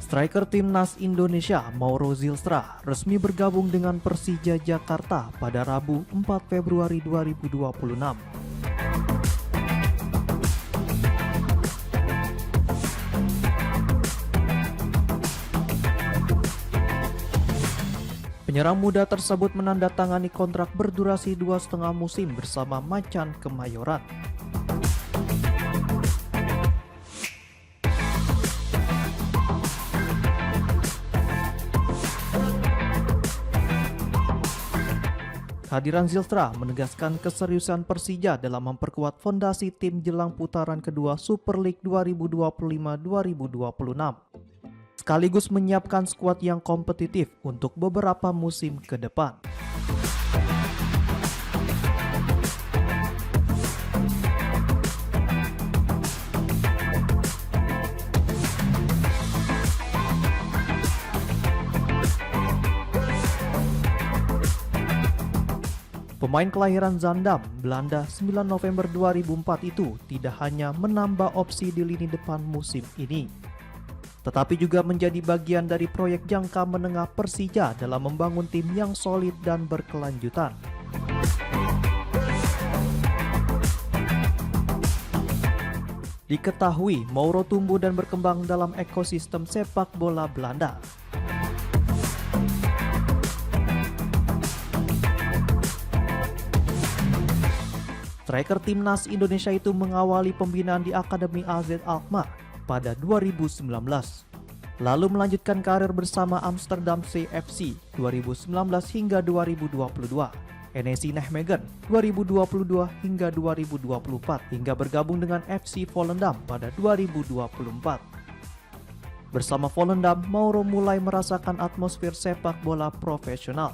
Striker timnas Indonesia Mauro Zylstra resmi bergabung dengan Persija Jakarta pada Rabu 4 Februari 2026. Penyerang muda tersebut menandatangani kontrak berdurasi 2,5 musim bersama Macan Kemayoran. Kehadiran Zylstra menegaskan keseriusan Persija dalam memperkuat fondasi tim jelang putaran kedua Super League 2025-2026. Sekaligus menyiapkan skuad yang kompetitif untuk beberapa musim ke depan. Pemain kelahiran Zaandam, Belanda 9 November 2004 itu tidak hanya menambah opsi di lini depan musim ini, tetapi juga menjadi bagian dari proyek jangka menengah Persija dalam membangun tim yang solid dan berkelanjutan. Diketahui Mauro tumbuh dan berkembang dalam ekosistem sepak bola Belanda. Striker timnas Indonesia itu mengawali pembinaan di Akademi AZ Alkmaar pada 2019, lalu melanjutkan karir bersama Amsterdam CFC 2019 hingga 2022, NEC Nijmegen 2022 hingga 2024, hingga bergabung dengan FC Volendam pada 2024. Bersama Volendam, Mauro mulai merasakan atmosfer sepak bola profesional.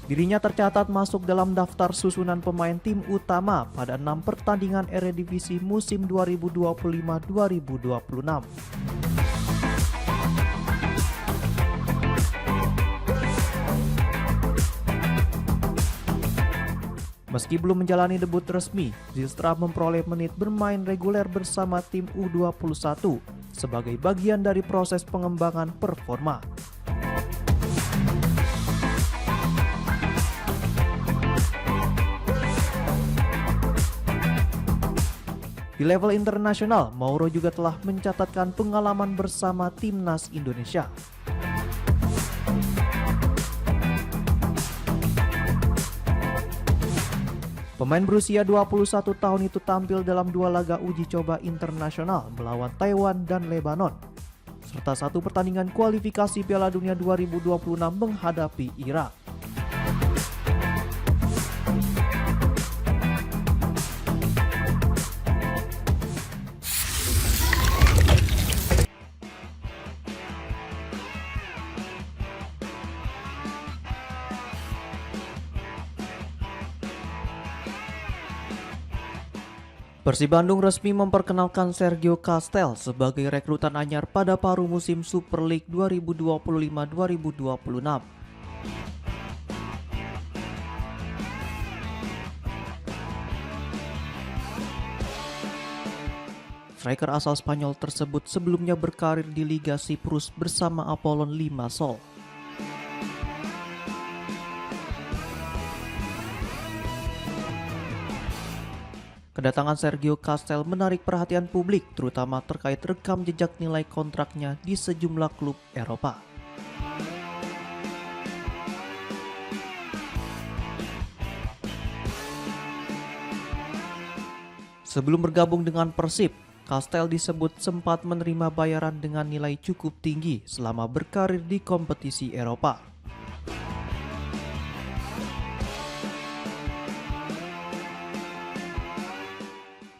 Dirinya tercatat masuk dalam daftar susunan pemain tim utama pada 6 pertandingan Eredivisie musim 2025-2026. Meski belum menjalani debut resmi, Zylstra memperoleh menit bermain reguler bersama tim U21 sebagai bagian dari proses pengembangan performa. Di level internasional, Mauro juga telah mencatatkan pengalaman bersama timnas Indonesia. Pemain berusia 21 tahun itu tampil dalam 2 laga uji coba internasional melawan Taiwan dan Lebanon, serta 1 pertandingan kualifikasi Piala Dunia 2026 menghadapi Irak. Persib Bandung resmi memperkenalkan Sergio Castel sebagai rekrutan anyar pada paruh musim Super League 2025-2026. Striker asal Spanyol tersebut sebelumnya berkarir di Liga Siprus bersama Apollon Limassol. Kedatangan Sergio Castel menarik perhatian publik, terutama terkait rekam jejak nilai kontraknya di sejumlah klub Eropa. Sebelum bergabung dengan Persib, Castel disebut sempat menerima bayaran dengan nilai cukup tinggi selama berkarir di kompetisi Eropa.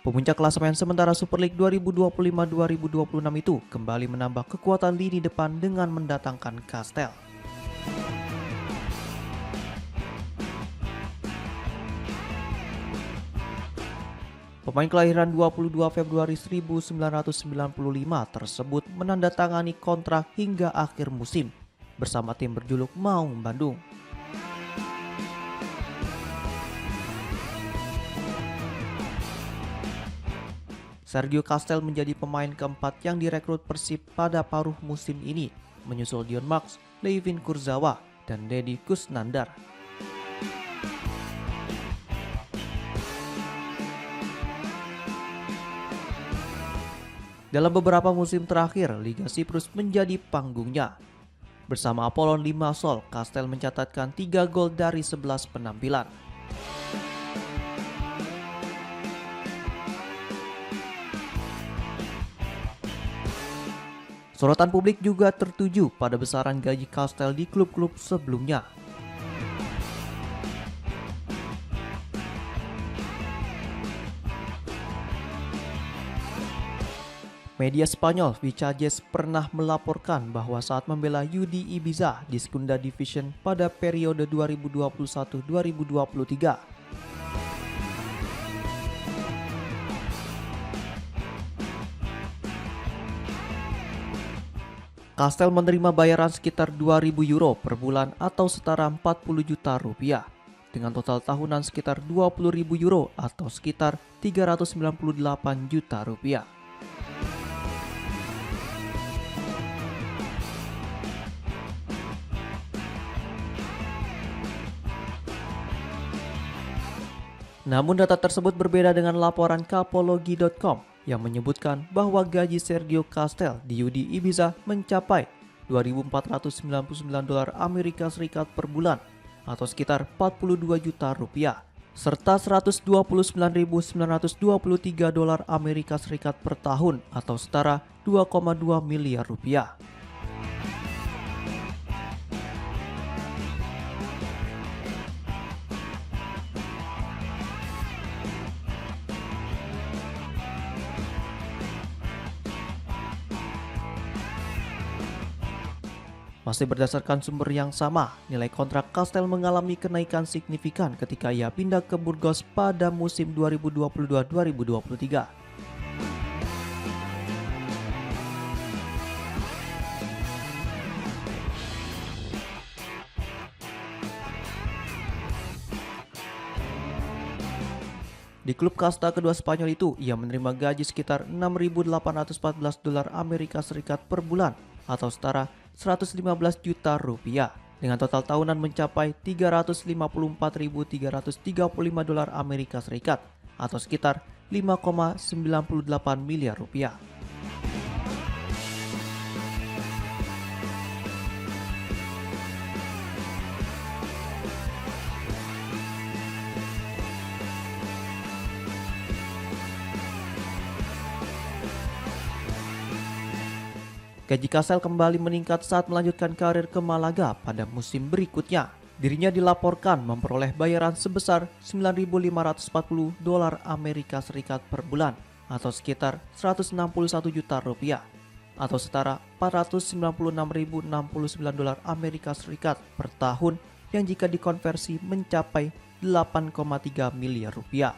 Pemuncak klasemen sementara Super League 2025-2026 itu kembali menambah kekuatan lini depan dengan mendatangkan Castel. Pemain kelahiran 22 Februari 1995 tersebut menandatangani kontrak hingga akhir musim bersama tim berjuluk Maung Bandung. Sergio Castel menjadi pemain keempat yang direkrut Persib pada paruh musim ini, menyusul Dion Max, Levin Kurzawa, dan Deddy Kusnandar. Dalam beberapa musim terakhir, Liga Siprus menjadi panggungnya. Bersama Apollon Limassol, Castel mencatatkan 3 gol dari 11 penampilan. Sorotan publik juga tertuju pada besaran gaji Castel di klub-klub sebelumnya. Media Spanyol Vichajes pernah melaporkan bahwa saat membela UD Ibiza di Segunda Division pada periode 2021-2023, Castel menerima bayaran sekitar 2.000 euro per bulan atau setara 40 juta rupiah, dengan total tahunan sekitar 20.000 euro atau sekitar 398 juta rupiah. Namun data tersebut berbeda dengan laporan Capology.com yang menyebutkan bahwa gaji Sergio Castel di UD Ibiza mencapai $2.499 Amerika Serikat per bulan atau sekitar 42 juta rupiah, serta $129.923 Amerika Serikat per tahun atau setara 2,2 miliar rupiah. Masih berdasarkan sumber yang sama, nilai kontrak Castel mengalami kenaikan signifikan ketika ia pindah ke Burgos pada musim 2022-2023. Di klub kasta kedua Spanyol itu, ia menerima gaji sekitar $6.814 Amerika Serikat per bulan atau setara 115 juta rupiah, dengan total tahunan mencapai $354.335 Amerika Serikat atau sekitar 5,98 miliar rupiah. Gaji Castel kembali meningkat saat melanjutkan karir ke Malaga pada musim berikutnya. Dirinya dilaporkan memperoleh bayaran sebesar $9.540 Amerika Serikat per bulan atau sekitar 161 juta rupiah atau setara $496.069 Amerika Serikat per tahun yang jika dikonversi mencapai 8,3 miliar rupiah.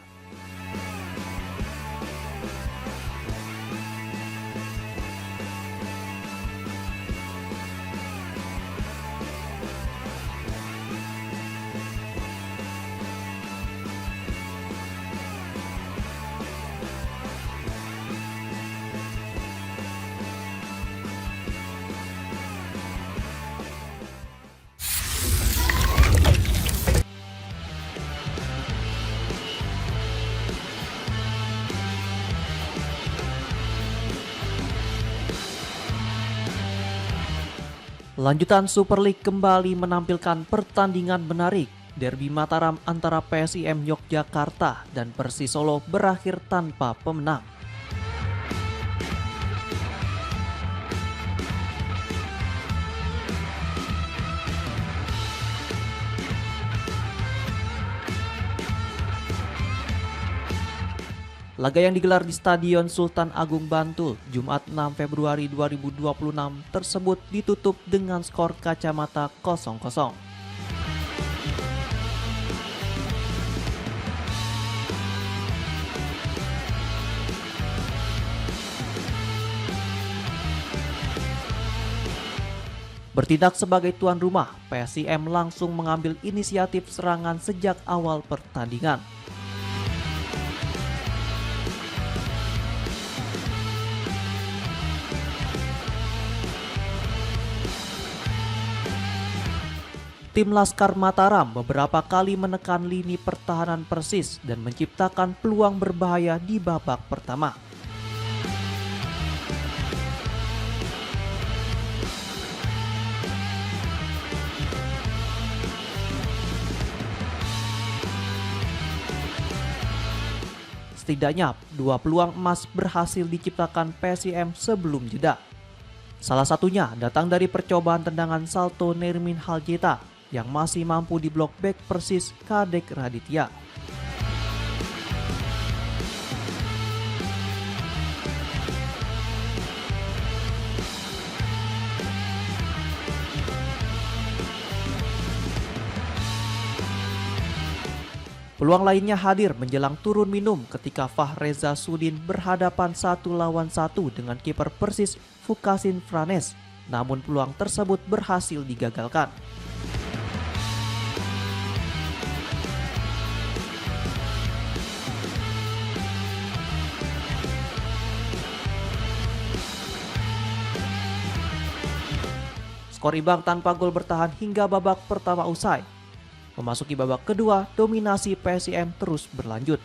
Lanjutan Super League kembali menampilkan pertandingan menarik. Derby Mataram antara PSIM Yogyakarta dan Persis Solo berakhir tanpa pemenang. Laga yang digelar di Stadion Sultan Agung Bantul, Jumat 6 Februari 2026 tersebut ditutup dengan skor kacamata 0-0. Bertindak sebagai tuan rumah, PSIM langsung mengambil inisiatif serangan sejak awal pertandingan. Tim Laskar Mataram beberapa kali menekan lini pertahanan Persis dan menciptakan peluang berbahaya di babak pertama. Setidaknya 2 peluang emas berhasil diciptakan PSIM sebelum jeda. Salah satunya datang dari percobaan tendangan salto Nermin Haljeta yang masih mampu diblok bek Persis Kadek Raditya. Peluang lainnya hadir menjelang turun minum ketika Fahreza Sudin berhadapan 1-1 dengan kiper Persis Fukasin Franes. Namun peluang tersebut berhasil digagalkan. Skor imbang tanpa gol bertahan hingga babak pertama usai. Memasuki babak kedua, dominasi PSIM terus berlanjut.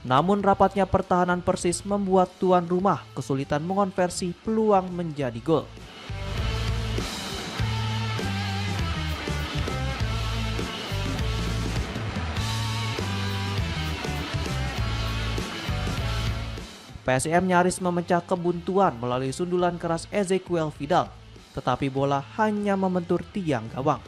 Namun rapatnya pertahanan Persis membuat tuan rumah kesulitan mengonversi peluang menjadi gol. PSIM nyaris memecah kebuntuan melalui sundulan keras Ezequiel Vidal, tetapi bola hanya membentur tiang gawang.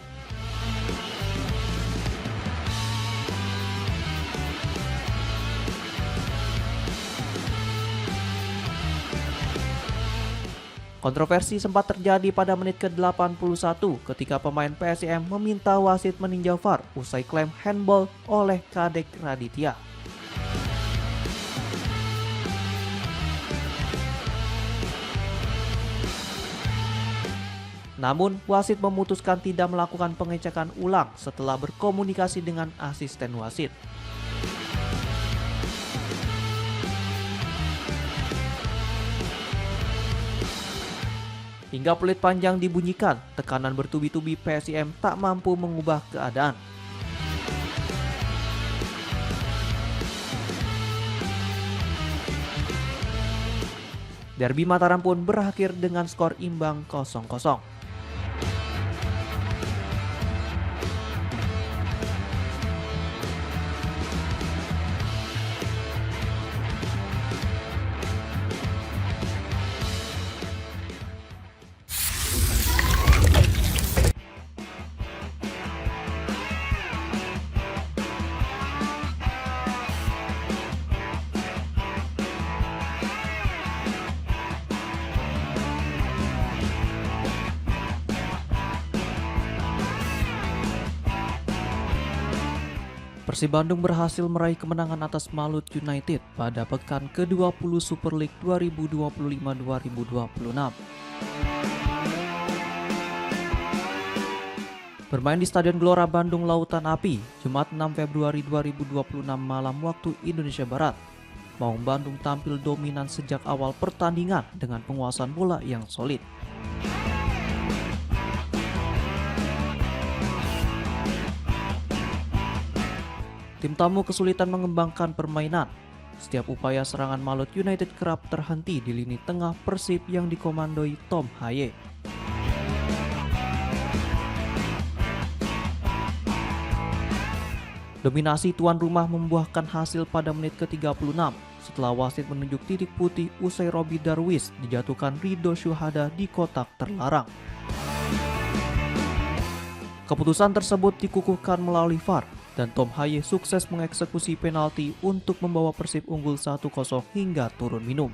Kontroversi sempat terjadi pada menit ke-81 ketika pemain PSIM meminta wasit meninjau VAR usai klaim handball oleh Kadek Raditya. Namun, wasit memutuskan tidak melakukan pengecekan ulang setelah berkomunikasi dengan asisten wasit. Hingga peluit panjang dibunyikan, tekanan bertubi-tubi PSIM tak mampu mengubah keadaan. Derby Mataram pun berakhir dengan skor imbang 0-0. Persib Bandung berhasil meraih kemenangan atas Malut United pada pekan ke-20 Super League 2025-2026. Bermain di Stadion Gelora Bandung Lautan Api, Jumat 6 Februari 2026 malam waktu Indonesia Barat. Maung Bandung tampil dominan sejak awal pertandingan dengan penguasaan bola yang solid. Tim tamu kesulitan mengembangkan permainan. Setiap upaya serangan Malut United kerap terhenti di lini tengah Persib yang dikomandoi Tom Haye. Dominasi tuan rumah membuahkan hasil pada menit ke-36 setelah wasit menunjuk titik putih usai Robi Darwis dijatuhkan Ridho Syuhada di kotak terlarang. Keputusan tersebut dikukuhkan melalui VAR dan Tom Haye sukses mengeksekusi penalti untuk membawa Persib unggul 1-0 hingga turun minum.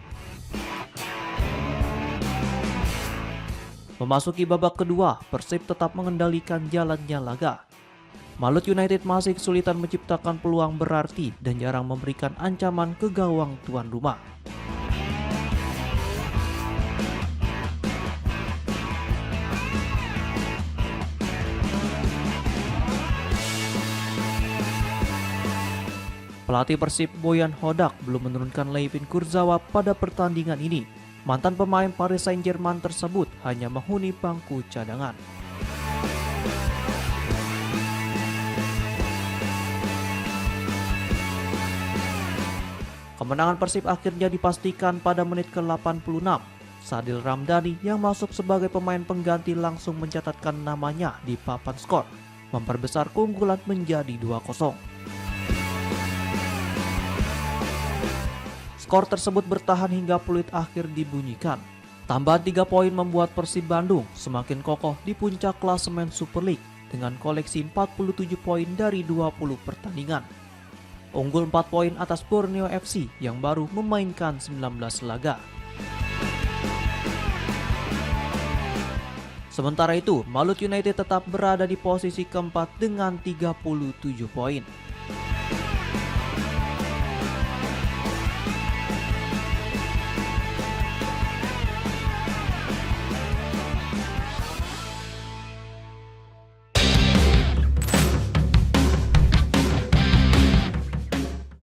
Memasuki babak kedua, Persib tetap mengendalikan jalannya laga. Malut United masih kesulitan menciptakan peluang berarti dan jarang memberikan ancaman ke gawang tuan rumah. Pelatih Persib Boyan Hodak belum menurunkan Levin Kurzawa pada pertandingan ini. Mantan pemain Paris Saint-Germain tersebut hanya menghuni bangku cadangan. Kemenangan Persib akhirnya dipastikan pada menit ke-86. Sadil Ramdhani yang masuk sebagai pemain pengganti langsung mencatatkan namanya di papan skor, memperbesar keunggulan menjadi 2-0. Skor tersebut bertahan hingga peluit akhir dibunyikan. Tambahan 3 poin membuat Persib Bandung semakin kokoh di puncak klasemen Super League dengan koleksi 47 poin dari 20 pertandingan. Unggul 4 poin atas Borneo FC yang baru memainkan 19 laga. Sementara itu, Malut United tetap berada di posisi keempat dengan 37 poin.